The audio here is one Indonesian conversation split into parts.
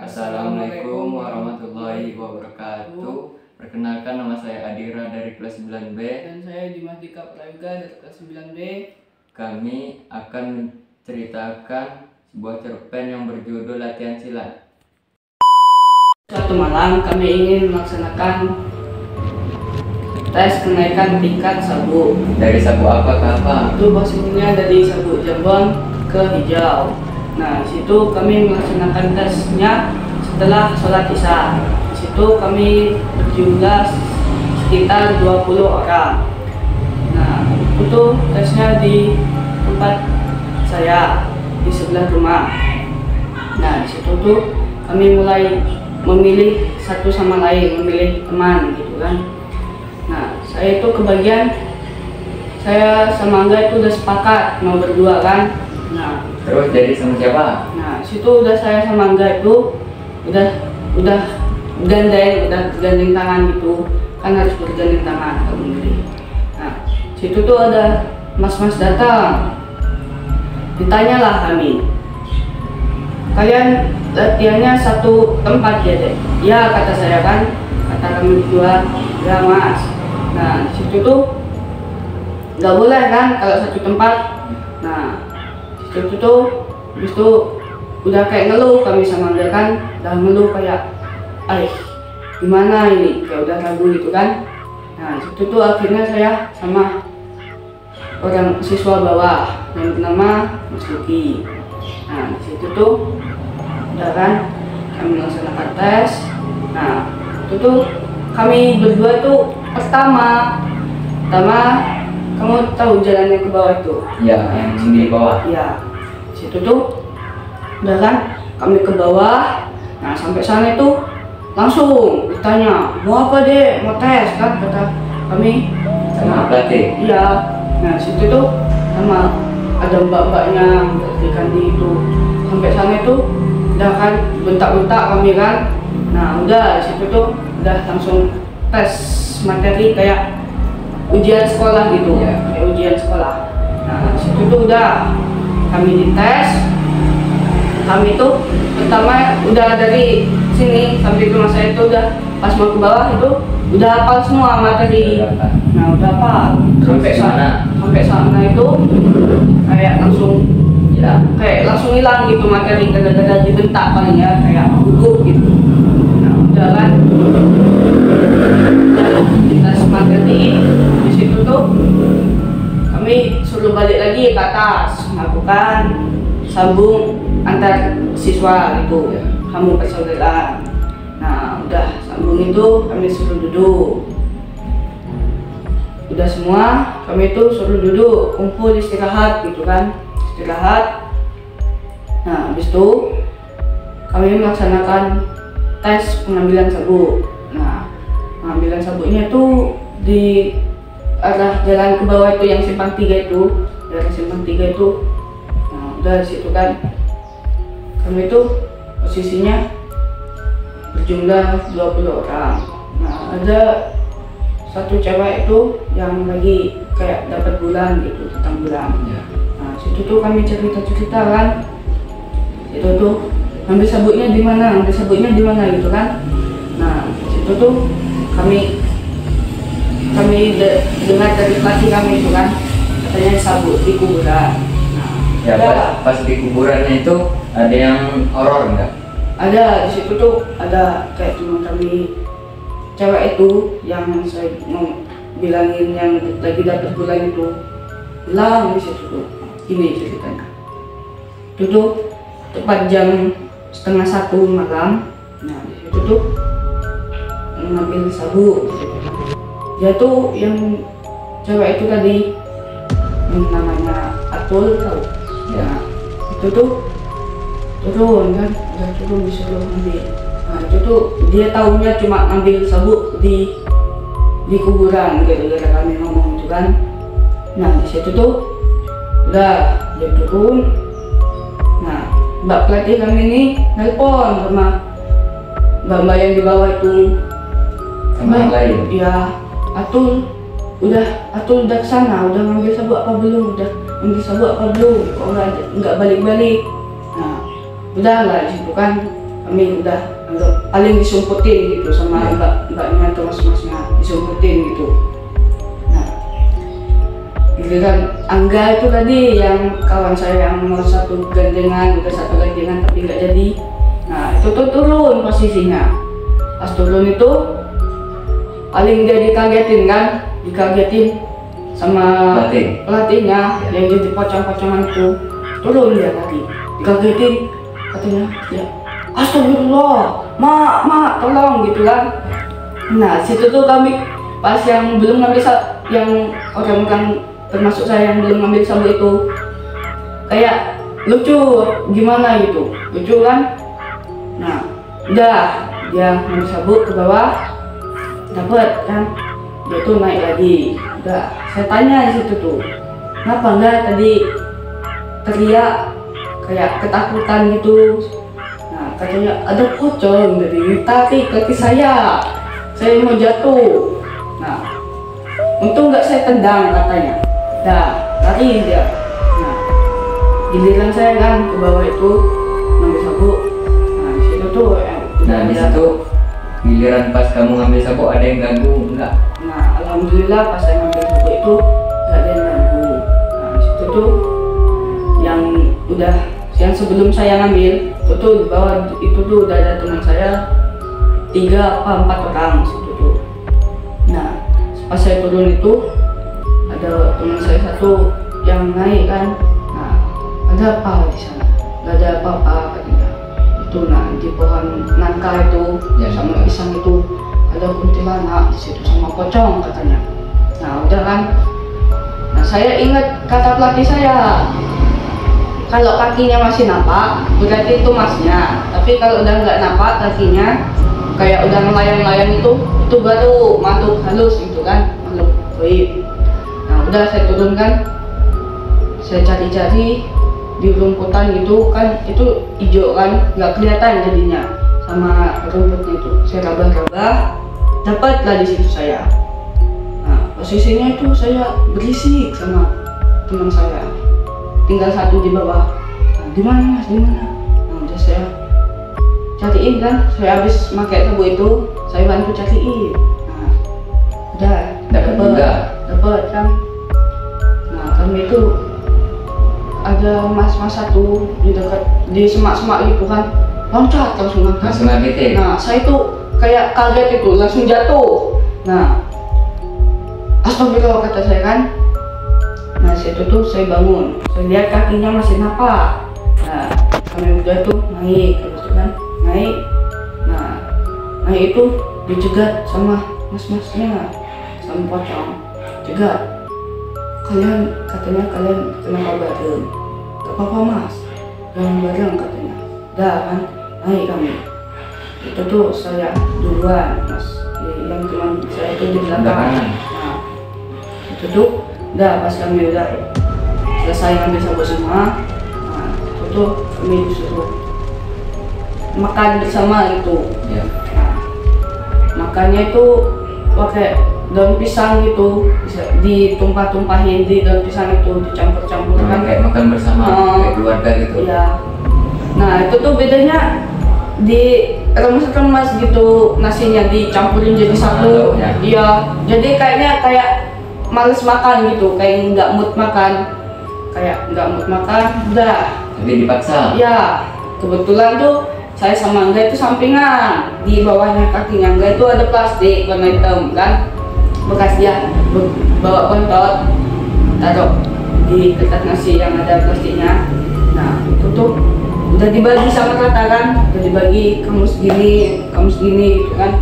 Assalamualaikum warahmatullahi wabarakatuh. Perkenalkan, nama saya Adira dari kelas 9B. Dan saya Dimas Dika Prayoga dari kelas 9B. Kami akan menceritakan sebuah cerpen yang berjudul Latihan Silat. Suatu malam kami ingin melaksanakan tes kenaikan tingkat sabuk. Dari sabuk apa ke apa? Itu maksudnya dari sabuk jambon ke hijau. Nah, di situ kami melaksanakan tesnya setelah sholat isya. Di situ kami berjumlah sekitar 20 orang. Nah, itu tesnya di tempat saya di sebelah rumah. Nah, di situ tuh kami mulai memilih satu sama lain, memilih teman gitu kan. Nah, saya itu kebagian, saya sama Angga itu udah sepakat mau berdua kan. Nah, terus jadi sama siapa? Nah, situ udah saya sama Angga itu udah gandeng tangan gitu. Kan harus bergandeng tangan kalau memilih. Nah, situ tuh ada mas-mas datang. Ditanyalah kami, kalian latihannya satu tempat ya deh? Ya, kata saya kan, kata kami berdua, ya mas. Nah, situ tuh nggak boleh kan kalau satu tempat. Nah, situ tuh habis itu udah kayak ngeluh kami sama dia kan, udah ngeluh kayak, gimana ini, kayak udah ragu gitu kan. Nah, situ tuh akhirnya saya sama orang siswa bawah yang bernama Mas Luki. Nah, situ tuh udah kan kami melaksanakan tes. Nah, itu tuh kami berdua tuh pertama kamu tahu jalan yang ke bawah itu? Ya, yang di bawah. Ya, situ tuh udah kan kami ke bawah. Nah, sampai sana itu langsung ditanya, mau apa deh, mau tes kan, kata kami Sama pelatih? Iya. Nah, situ tuh sama ada mbak-mbaknya berikan di itu. Sampai sana itu udah kan bentak-bentak kami kan. Nah, udah situ tuh udah langsung tes materi kayak ujian sekolah gitu ya, kayak ujian sekolah. Nah, situ tuh udah kami dites. Kami tuh pertama udah dari sini sampai ke rumah saya itu udah pas mau ke bawah itu udah hafal semua materi. Nah, udah hafal. Sampai sana itu kayak langsung hilang gitu materi, gara-gara dibentak paling ya, kayak gugup gitu. Nah, udah kan tes materi di situ tuh kami suruh balik lagi ke atas melakukan sambung antar siswa gitu, kamu persaudaraan. Nah, udah sambung itu kami suruh duduk. Udah semua kami itu suruh duduk, kumpul istirahat gitu kan, istirahat. Nah, habis itu kami melaksanakan tes pengambilan sabuk. Nah, pengambilan sabuknya itu di arah jalan ke bawah itu yang simpang 3 itu, daerah simpang 3 itu. Nah, udah di situ kan kami itu posisinya berjumlah 20 orang. Nah, ada satu cewek itu yang lagi kayak dapat bulan gitu, tentang bulan. Nah, situ tuh kami cerita kan, itu tuh ambil sabuknya di mana gitu kan. Nah, situ tuh kami dengar dari pelatih kami itu kan, katanya sabuk di kuburan. Nah, ya, pas di kuburannya itu ada yang horor nggak? Ada, di situ tuh ada kayak teman kami cewek itu yang saya mau bilangin yang lagi dapat bulan itu hilang di situ tuh. Ini ceritanya. Itu tuh tepat jam 12:30 malam. Nah, di situ tuh mengambil sabuk. Dia tuh yang cewek itu tadi yang namanya Atul, tahu? Ya, itu tuh turun kan, udah turun disuruh ambil. Nah, itu tuh dia tahunya cuma ngambil sabuk di kuburan, gara-gara kami ngomong itu kan. Nah, di situ tuh udah dia turun. Nah, mbak pelatih kami ini nelpon sama mbak-mbak yang di bawah itu. Sama yang lain? Iya, Atul udah kesana, udah ngambil sabuk apa belum? Udah ngambil sabuk apa belum? Kok nggak balik-balik? Nah, udah lah, situ kan kami udah anggap paling disumputin gitu sama mbaknya atau mas-masnya, disumputin gitu. Nah giliran Angga itu tadi yang kawan saya yang mau satu gandengan tapi nggak jadi. Nah itu tuh turun posisinya. Pas turun itu paling dia dikagetin sama pelatihnya yang jadi pocong-pocongan itu. Turun dia tadi dikagetin, katanya ya astagfirullah, mak tolong gitu kan. Nah situ tuh kami pas yang belum ngambil yang orang-orang termasuk saya yang belum ngambil sabuk itu kayak lucu gimana gitu, lucu kan. Nah udah dia ngambil sabuk ke bawah, dapat kan, dia tuh naik lagi. Udah saya tanya di situ tuh, kenapa enggak tadi teriak kayak ketakutan gitu. Nah katanya ada pocong dari tarik kaki saya mau jatuh. Nah untung nggak saya tendang katanya. Dah lari dia. Nah giliran saya kan ke bawah itu ngambil sabuk. Nah di situ tuh di situ giliran pas kamu ngambil sabuk ada yang ganggu enggak? Nah alhamdulillah pas saya ngambil sabuk itu nggak ada yang ganggu. Nah di situ tuh yang sebelum saya ngambil itu tuh di bawah itu tuh udah ada teman saya 3 apa 4 orang situ tuh. Nah pas saya turun itu ada teman saya satu yang naik kan. Nah ada apa di sana? Gak ada apa-apa katanya. Itu nah di pohon nangka itu sama pisang itu ada kuntilanak di situ sama pocong katanya. Nah udah kan. Nah saya ingat kata pelatih saya, kalau kakinya masih napak berarti itu masnya, tapi kalau udah nggak napak kakinya kayak udah melayang-layang itu baru makhluk halus gitu kan, makhluk gaib. Nah udah saya turunkan, saya cari-cari di rumputan gitu kan, itu hijau kan nggak kelihatan jadinya sama rumputnya itu. Saya rabah-rabah, dapatlah di situ saya. Nah posisinya itu saya berisik sama teman saya, tinggal satu di bawah. Nah, di mana mas, di mana? Nah udah saya cariin kan, saya habis pakai sabuk itu saya bantu cariin. Nah udah dapat kan. Nah kami itu ada mas-mas satu di dekat di semak-semak gitu kan, loncat langsung angkat. Nah saya tuh kayak kaget itu langsung jatuh. Nah astagfirullah kata saya kan. Nah situ tuh saya bangun, saya lihat kakinya masih napak. Nah kami udah tuh naik terus kan, naik. Nah itu dicegat sama mas-masnya, sama pocong, cegat. Katanya kalian kenapa bareng? Gak apa-apa mas, jangan bareng katanya. Dah kan, naik kami. Itu tuh saya duluan mas, yang teman saya itu di belakang. Nah itu tuh udah pas kami udah selesai ngambil sabuk semua. Nah itu kami disuruh makan bersama itu. Nah, makannya itu pakai daun pisang gitu, bisa ditumpah-tumpahin di daun pisang itu, dicampur-campur kan kayak makan bersama kayak keluarga gitu. Iya. Nah itu tuh bedanya di remes-remes gitu, nasinya dicampurin jadi satu. Iya, jadi kayaknya kayak males makan gitu, kayak nggak mood makan, udah. Jadi dipaksa. Ya, kebetulan tuh saya sama Angga itu sampingan, di bawahnya kakinya Angga itu ada plastik warna hitam kan, bekas dia bawa kontot, taruh di kertas nasi yang ada plastiknya. Nah itu tuh udah dibagi sama rata kan, udah dibagi kamu segini gitu kan,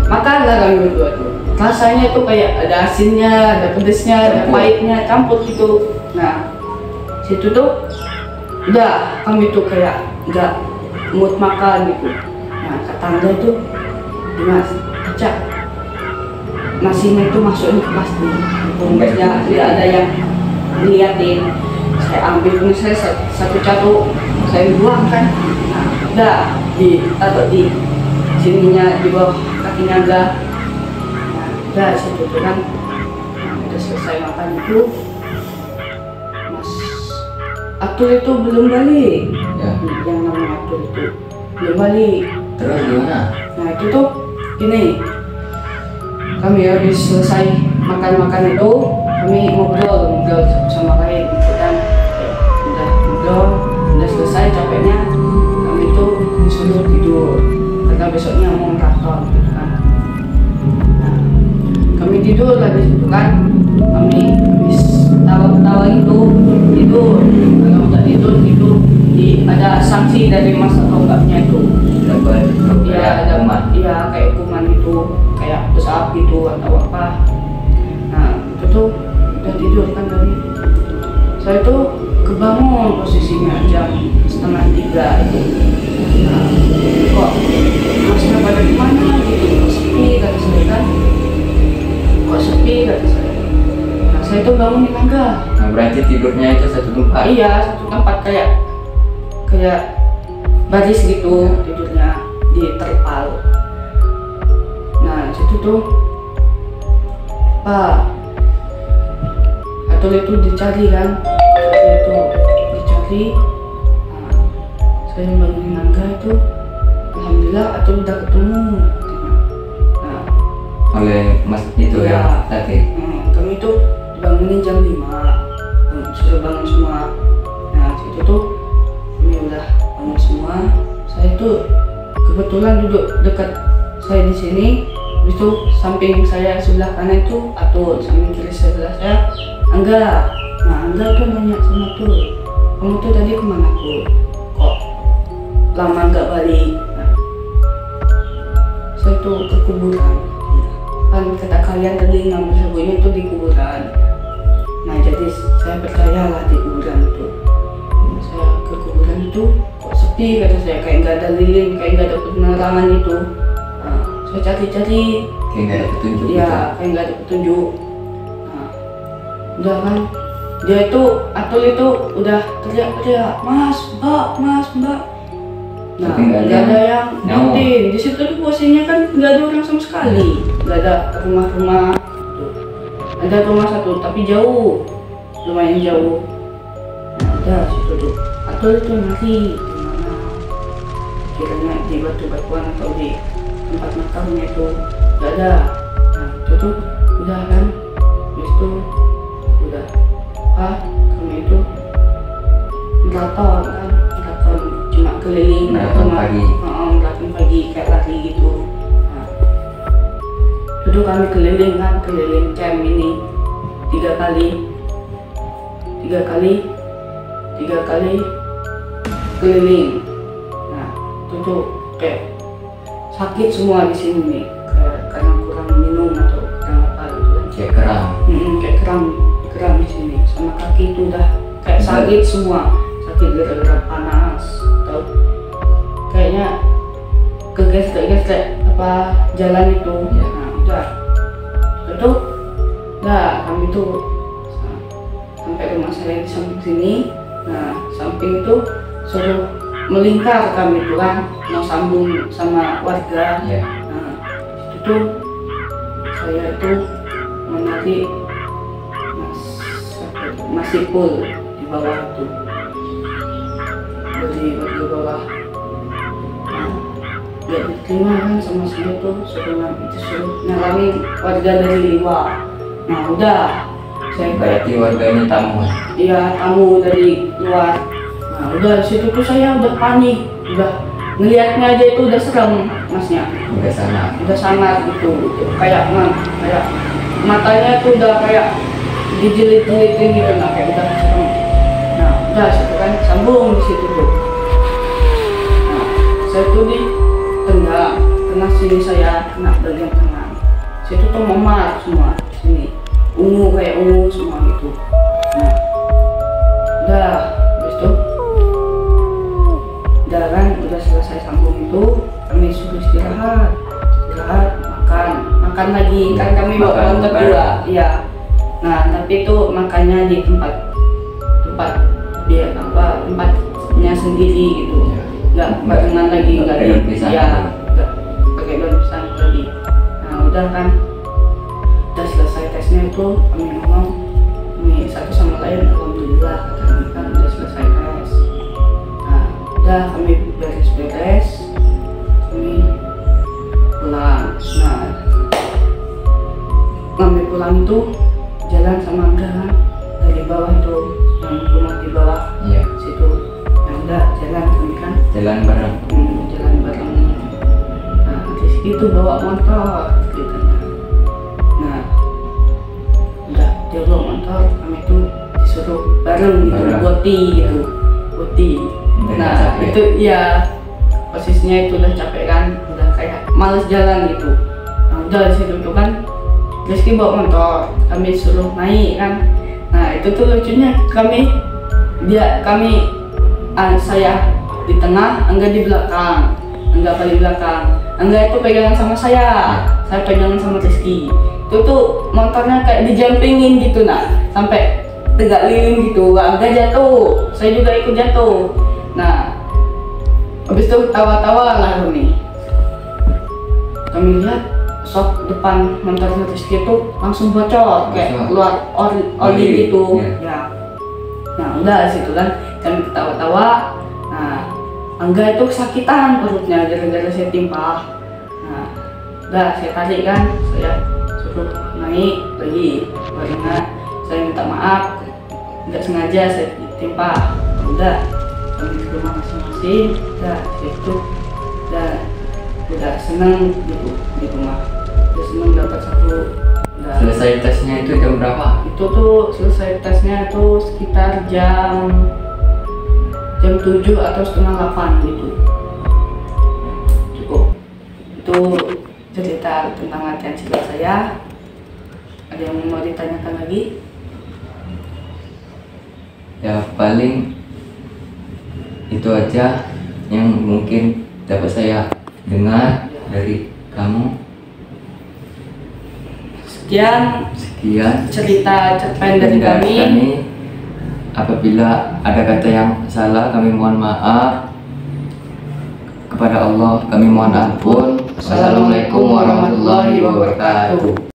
makanlah kami berdua tuh. Rasanya tuh kayak ada asinnya, ada pedesnya, ada pahitnya, campur gitu. Nah situ tuh udah kami tuh kayak nggak mood makan gitu. Nah kata Angga itu, Dimas, baca nasinya itu masukin ke plastik, bungkusnya tidak ada yang ngeliatin. Saya ambil punya saya satu saya buang kan. Nah udah ditaruh di sininya, di bawah kakinya Angga. Udah situ tuh kan. Nah, udah selesai makan itu, Mas Atul itu belum balik. Yang namanya Atul itu belum balik. Terus gimana? Nah itu tuh gini, kami habis selesai makan itu kami ngobrol satu sama lain gitu kan. Udah ngobrol, udah selesai capeknya, kami tuh disuruh tidur karena besoknya mau maraton gitu kan. Nah, kami tidur lagi gitu kan, kami habis tawa-tawa itu tidur. Kalau udah tidur itu ada sanksi dari mas atau enggaknya itu. Dapat Iya, ada kuman. iya kayak kuman itu, kayak usap gitu atau apa. Nah, itu tuh udah tidur kan tadi. Saya tuh kebangun posisinya jam 2:30 itu. Nah, kok masnya pada gimana gitu, kok sepi kata saya kan. Kok sepi kata saya. Nah, saya tuh bangun di tangga. Nah, berarti tidurnya itu satu tempat. Iya, satu tempat kayak baris gitu tidurnya di terpal. Nah situ tuh Pak Atul itu dicari kan, Atul itu dicari. Nah, saya bangunin tangga itu, alhamdulillah Atul udah ketemu. Nah, Oleh mas itu Iya. ya tadi. kami tuh dibangunin jam 5, sudah bangun semua. Nah situ tuh kami udah bangun semua. Saya tuh kebetulan duduk dekat saya di sini, itu samping saya sebelah kanan itu Atul, samping kiri sebelah saya Angga. Nah Angga tuh nanya sama Atul, kamu tuh tadi kemana tuh? Kok lama nggak balik? Nah, saya tuh ke kuburan. Kan kata kalian tadi ngambil sabunnya itu di kuburan. Nah jadi saya percayalah di kuburan itu. Saya ke kuburan itu kok sepi kata saya, kayak nggak ada lilin, kayak nggak ada penerangan itu. Nah, saya cari-cari, Kayak nggak ada petunjuk ya gitu. kayak nggak ada petunjuk. Nah, udah kan dia itu Atul itu udah teriak-teriak, mas mbak. Nah Tapi nggak nggak ada ada yang nyawa. nyawatin. Di situ tuh posisinya kan nggak ada orang sama sekali, nggak ada rumah-rumah. Tuh. Ada rumah satu tapi jauh, lumayan jauh. Nah, ada situ tuh Atul itu nanti di mana, kiranya di batu-batuan atau di tempat makamnya itu nggak ada. Nah itu tuh udah kan, habis itu udah kami itu maraton kan, maraton cuma keliling Maraton pagi. maraton pagi kayak lari gitu. Nah, itu kami keliling kan, keliling camp ini 3 kali keliling. Nah itu tuh kayak sakit semua di sini nih, kayak karena kurang minum atau kurang apa gitu kan. Kayak kerang. Kayak kram di sini, sama kaki itu udah kayak sakit semua, sakit gara-gara panas atau kayaknya kegesrek apa jalan itu. Iya. Nah udah itu kami tuh sampai rumah saya di samping sini. Nah samping itu suruh melingkar kami tuh kan, mau sambung sama warga. Ya. Nah itu tuh saya itu menarik Mas Ipul di bawah tuh, dari bawah. Nah, gak diterima kan sama saya tuh, suruh nyalamin warga dari luar. Nah udah saya kayak Berarti warganya tamu. iya tamu dari luar. Nah udah situ tuh saya udah panik, udah ngelihatnya aja itu udah serem masnya, Udah sana. udah sangat gitu, kayak matanya tuh udah kayak dijilit-jilitin gitu, nah kayak udah serem. Nah udah situ kan sambung di situ tuh. Nah saya tuh di tengah sini, saya kena bagian tengah. Situ tuh memar semua di sini, ungu kayak ungu semua gitu. Nah udah habis itu udah kan, udah selesai sambung itu kami suruh istirahat, makan lagi kan, kami bawa Makan kontak bareng. 2 iya. Nah tapi itu makannya di tempat dia tempatnya sendiri gitu, nggak barengan lagi, nggak pakai daun pisang. ya nggak pakai daun pisang lagi. Nah udah kan, udah selesai tesnya itu kami ngomong nih satu sama lain, alhamdulillah kata kami kan udah selesai tes. Nah udah kami beres-beres ngambil pulang itu jalan sama Angga kan dari bawah itu yang rumah di bawah Iya. situ. Yang udah jalan kami kan Jalan bareng. jalan bareng. Nah Rizky itu bawa motor ceritanya. Nah udah dia bawa motor, kami tuh disuruh bareng gitu, Bareng. boti gitu, boti. Dan Nah capek. itu ya posisinya itu udah capek kan, udah kayak males jalan gitu. Nah udah di situ tuh kan Rizky bawa motor, kami suruh naik kan. Nah itu tuh lucunya saya di tengah, Angga di belakang, Angga paling belakang. Angga itu pegangan sama saya pegangan sama Rizky. Itu tuh motornya kayak dijampingin gitu nah, sampai tegak lilin gitu. Angga jatuh, saya juga ikut jatuh. Nah habis itu tawa-tawa lah nih. Kami lihat sok depan motor Rizky itu langsung bocor kayak keluar oli gitu ya. Nah udah situ kan kami ketawa-tawa. Nah Angga itu kesakitan perutnya gara-gara saya timpa. Nah udah saya tarik kan, saya suruh naik lagi barunya saya minta maaf nggak sengaja saya timpa. Udah kami ke rumah masing-masing. Udah situ udah seneng gitu di rumah, udah seneng dapat satu. Selesai tesnya itu jam berapa? Itu tuh selesai tesnya tuh sekitar jam 7 atau setengah 8 gitu. Cukup. Itu cerita tentang latihan silat saya. Ada yang mau ditanyakan lagi? Ya paling itu aja yang mungkin dapat saya dengar dari kamu. Sekian cerita cerpen dari kami. Apabila ada kata yang salah, kami mohon maaf. Kepada Allah kami mohon ampun. Wassalamualaikum warahmatullahi wabarakatuh.